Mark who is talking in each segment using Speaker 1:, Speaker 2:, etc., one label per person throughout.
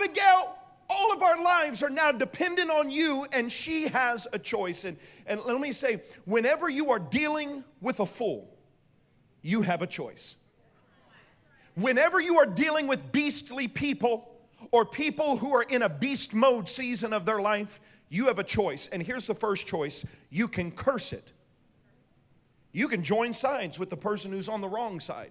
Speaker 1: Abigail, all of our lives are now dependent on you, and she has a choice. And let me say, whenever you are dealing with a fool, you have a choice. Whenever you are dealing with beastly people or people who are in a beast mode season of their life, you have a choice. And here's the first choice. You can curse it. You can join sides with the person who's on the wrong side.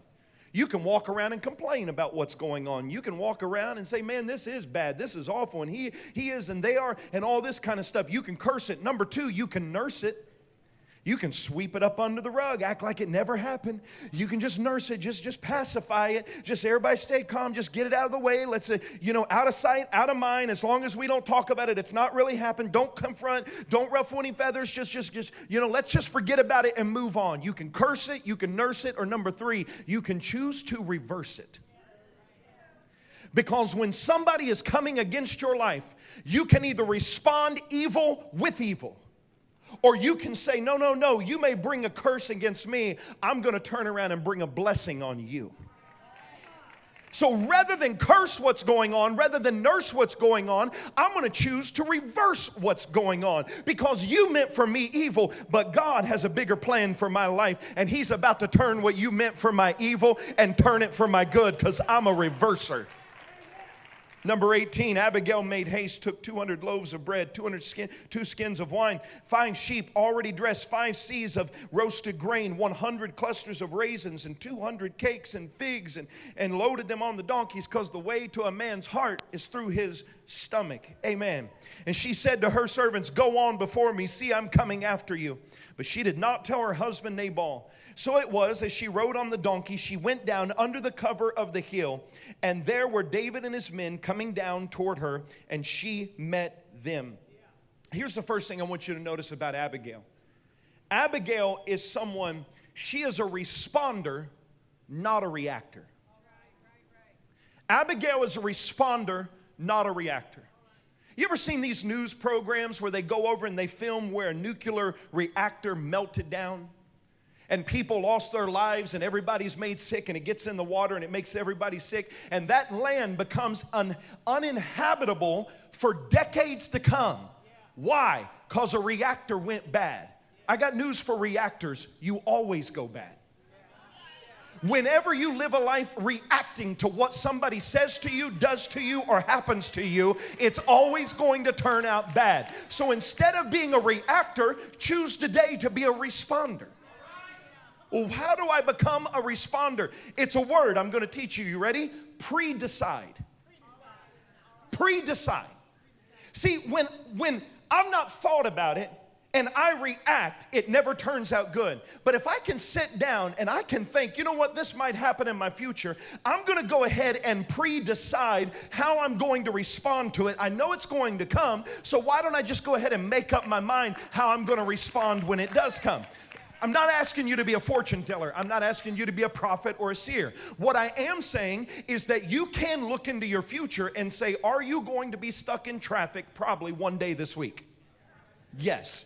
Speaker 1: You can walk around and complain about what's going on. You can walk around and say, man, this is bad. This is awful. And he is and they are and all this kind of stuff. You can curse it. Number two, you can nurse it. You can sweep it up under the rug, act like it never happened. You can just nurse it, just pacify it. Just everybody stay calm, just get it out of the way. Let's say, out of sight, out of mind. As long as we don't talk about it, it's not really happened. Don't confront, don't ruffle any feathers. Just let's just forget about it and move on. You can curse it, you can nurse it, or number three, you can choose to reverse it. Because when somebody is coming against your life, you can either respond evil with evil. Or you can say, no, you may bring a curse against me. I'm going to turn around and bring a blessing on you. So rather than curse what's going on, rather than nurse what's going on, I'm going to choose to reverse what's going on. Because you meant for me evil, but God has a bigger plan for my life. And He's about to turn what you meant for my evil and turn it for my good, because I'm a reverser. Number 18, Abigail made haste, took 200 loaves of bread, 2 skins of wine, 5 sheep already dressed, 5 seahs of roasted grain, 100 clusters of raisins, and 200 cakes and figs, and loaded them on the donkeys, because the way to a man's heart is through his stomach. Amen. And she said to her servants, go on before me, see, I'm coming after you. But she did not tell her husband Nabal. So it was, as she rode on the donkey, she went down under the cover of the hill, and there were David and his men coming down toward her, and she met them. Here's the first thing I want you to notice about Abigail. Abigail is someone, she is a responder, not a reactor. Abigail is a responder, not a reactor. You ever seen these news programs where they go over and they film where a nuclear reactor melted down? And people lost their lives and everybody's made sick, and it gets in the water and it makes everybody sick. And that land becomes uninhabitable for decades to come. Why? Because a reactor went bad. I got news for reactors. You always go bad. Whenever you live a life reacting to what somebody says to you, does to you, or happens to you, it's always going to turn out bad. So instead of being a reactor, choose today to be a responder. Well, how do I become a responder? It's a word I'm going to teach you. You ready? Pre-decide. Pre-decide. See, when I've not thought about it, and I react, it never turns out good. But if I can sit down and I can think, you know what, this might happen in my future, I'm going to go ahead and pre-decide how I'm going to respond to it. I know it's going to come, so why don't I just go ahead and make up my mind how I'm going to respond when it does come? I'm not asking you to be a fortune teller. I'm not asking you to be a prophet or a seer. What I am saying is that you can look into your future and say, are you going to be stuck in traffic probably one day this week? Yes.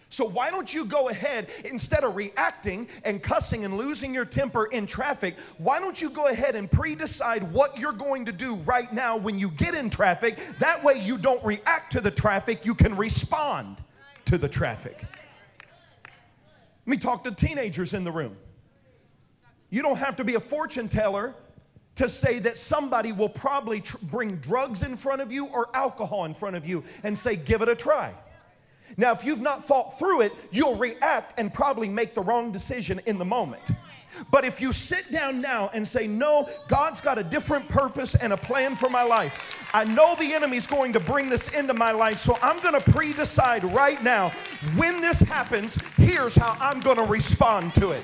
Speaker 1: So why don't you go ahead, instead of reacting and cussing and losing your temper in traffic, why don't you go ahead and pre-decide what you're going to do right now when you get in traffic? That way you don't react to the traffic, you can respond to the traffic. Let me talk to teenagers in the room. You don't have to be a fortune teller to say that somebody will probably bring drugs in front of you or alcohol in front of you and say, give it a try. Now, if you've not thought through it, you'll react and probably make the wrong decision in the moment. But if you sit down now and say, no, God's got a different purpose and a plan for my life. I know the enemy's going to bring this into my life, so I'm going to pre-decide right now, when this happens, here's how I'm going to respond to it.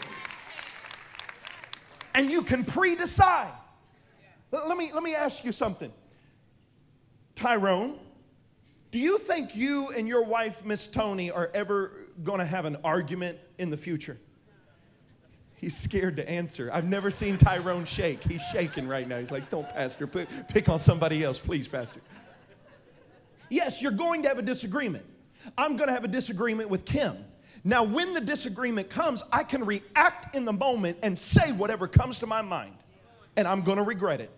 Speaker 1: And you can pre-decide. Let me ask you something. Tyrone, do you think you and your wife, Miss Tony, are ever going to have an argument in the future? He's scared to answer. I've never seen Tyrone shake. He's shaking right now. He's like, don't, Pastor. Pick on somebody else, please, Pastor. Yes, you're going to have a disagreement. I'm going to have a disagreement with Kim. Now, when the disagreement comes, I can react in the moment and say whatever comes to my mind, and I'm going to regret it.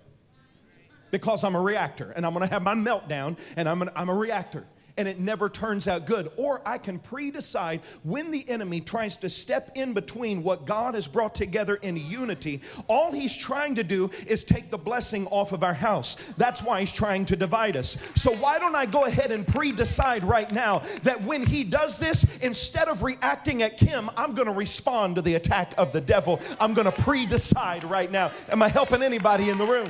Speaker 1: because I'm a reactor, and I'm going to have my meltdown, and I'm a reactor. And it never turns out good. Or I can pre-decide when the enemy tries to step in between what God has brought together in unity. All he's trying to do is take the blessing off of our house. That's why he's trying to divide us. So why don't I go ahead and pre-decide right now that when he does this, instead of reacting at Kim, I'm going to respond to the attack of the devil. I'm going to pre-decide right now. Am I helping anybody in the room?